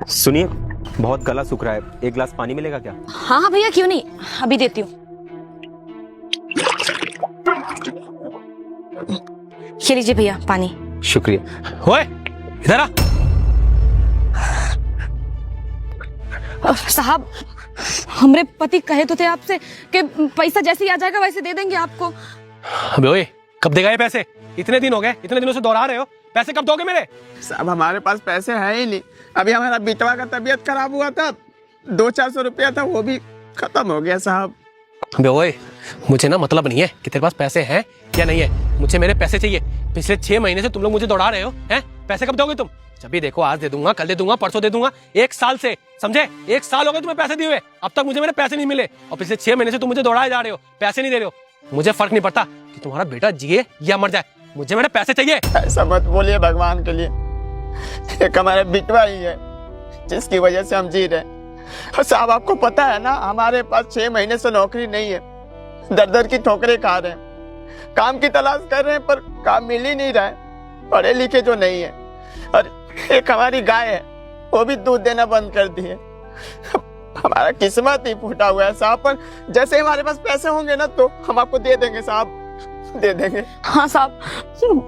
सुनिए, बहुत गला सूख रहा है, एक गिलास पानी मिलेगा क्या? हाँ हाँ भैया, क्यों नहीं, अभी देती हूँ। ये लीजिए भैया पानी। शुक्रिया। ओए, इधर आ। साहब, हमरे पति कहे तो थे आपसे कि पैसा जैसे ही आ जाएगा वैसे दे देंगे आपको। अबे ओए, कब देगा ये पैसे? इतने दिन हो गए, इतने दिनों से दोहरा रहे हो, पैसे कब दोगे मेरे? साहब हमारे पास पैसे हैं ही नहीं। अभी हमारा बिटवा का तबीयत खराब हुआ था, 200-400 रुपया था, वो भी खत्म हो गया साहब। अबे ओए, मुझे ना मतलब नहीं है कि तेरे पास पैसे हैं या नहीं है, मुझे मेरे पैसे चाहिए। पिछले 6 महीने से तुम लोग मुझे दौड़ा रहे हो, हैं? पैसे कब दोगे तुम? जब भी देखो आज दे दूंगा, कल दे दूंगा, परसों दे दूंगा। 1 साल से, समझे? 1 साल हो गए तुम्हें पैसे दिए हुए, अब तक मुझे मेरे पैसे नहीं मिले। और पिछले 6 महीने से तुम मुझे दौड़ाए जा रहे हो, पैसे नहीं दे रहे हो। मुझे फर्क नहीं पड़ता कि तुम्हारा बेटा जिए या मर जाए, मुझे मेरे पैसे चाहिए। ऐसा मत बोलिए भगवान के लिए, एक हमारा बिटवा ही है जिसकी वजह से हम जी रहे हैं। और साहब आपको पता है ना, हमारे पास 6 महीने से नौकरी नहीं है, दर दर की ठोकरें खा रहे हैं, काम की तलाश कर रहे हैं पर काम मिल ही नहीं रहा है, पढ़े लिखे जो नहीं है। और एक हमारी गाय है, वो भी दूध देना बंद कर दी है। हमारा किस्मत ही फूटा हुआ है साहब, पर जैसे हमारे पास पैसे होंगे ना तो हम आपको दे देंगे साहब, दे देंगे। हाँ साहब,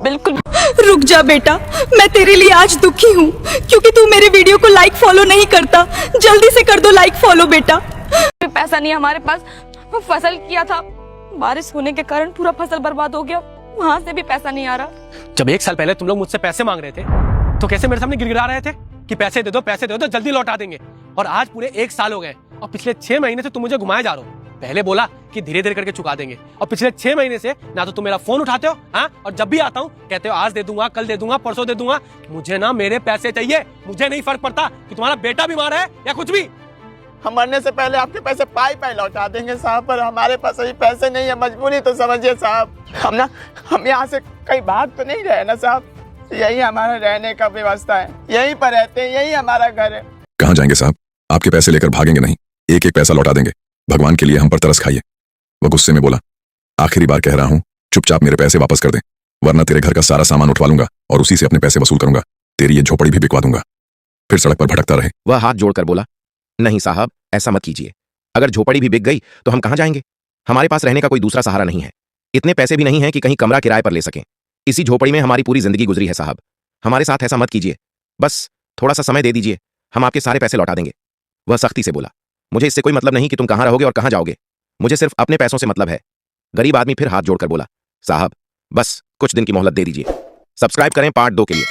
बिल्कुल। रुक जा बेटा, मैं तेरे लिए आज दुखी हूँ क्योंकि तू मेरे वीडियो को लाइक फॉलो नहीं करता। जल्दी से कर दो लाइक फॉलो बेटा। पैसा नहीं हमारे पास, फसल किया था, बारिश होने के कारण पूरा फसल बर्बाद हो गया, वहाँ से भी पैसा नहीं आ रहा। जब 1 साल पहले तुम लोग मुझसे पैसे मांग रहे थे तो कैसे मेरे सामने गिड़गिड़ा रहे थे कि पैसे दे दो तो जल्दी लौटा देंगे। और आज पूरे 1 साल हो गए और पिछले 6 महीने से तुम मुझे घुमाए जा रहे हो। पहले बोला कि धीरे धीरे करके चुका देंगे, और पिछले 6 महीने से ना तो तुम मेरा फोन उठाते हो, हाँ, और जब भी आता हूँ कहते हो आज दे दूंगा, कल दे दूंगा, परसों दे दूंगा। मुझे ना मेरे पैसे चाहिए। मुझे नहीं फर्क पड़ता कि तुम्हारा बेटा बीमार है या कुछ भी। हम मरने से पहले आपके पैसे पाई लौटा देंगे साहब, पर हमारे पास अभी पैसे नहीं है, मजबूरी तो समझिए साहब। हम यहाँ से कहीं भाग तो नहीं रहे ना साहब, यही हमारा रहने का व्यवस्था है, यहीं पर रहते हैं, यही हमारा घर है। कहाँ जाएंगे साहब? आपके पैसे लेकर भागेंगे नहीं, एक एक पैसा लौटा देंगे। भगवान के लिए हम पर तरस खाइए। वो गुस्से में बोला, आखिरी बार कह रहा हूँ, चुपचाप मेरे पैसे वापस कर दे, वरना तेरे घर का सारा सामान उठवा लूंगा और उसी से अपने पैसे वसूल करूंगा। तेरी ये झोपड़ी भी बिकवा दूंगा। फिर सड़क पर भटकता रहे। वह हाथ जोड़कर बोला, नहीं साहब, ऐसा मत कीजिए। अगर झोपड़ी भी बिक गई तो हम कहाँ जाएंगे? हमारे पास रहने का कोई दूसरा सहारा नहीं है। इतने पैसे भी नहीं है कि कहीं कमरा किराए पर ले सकें। इसी झोपड़ी में हमारी पूरी जिंदगी गुजरी है साहब, हमारे साथ ऐसा मत कीजिए। बस थोड़ा सा समय दे दीजिए, हम आपके सारे पैसे लौटा देंगे। वह सख्ती से बोला, मुझे इससे कोई मतलब नहीं कि तुम कहाँ रहोगे और कहाँ जाओगे, मुझे सिर्फ अपने पैसों से मतलब है। गरीब आदमी फिर हाथ जोड़कर बोला, साहब बस कुछ दिन की मोहलत दे दीजिए। सब्सक्राइब करें पार्ट 2 के लिए।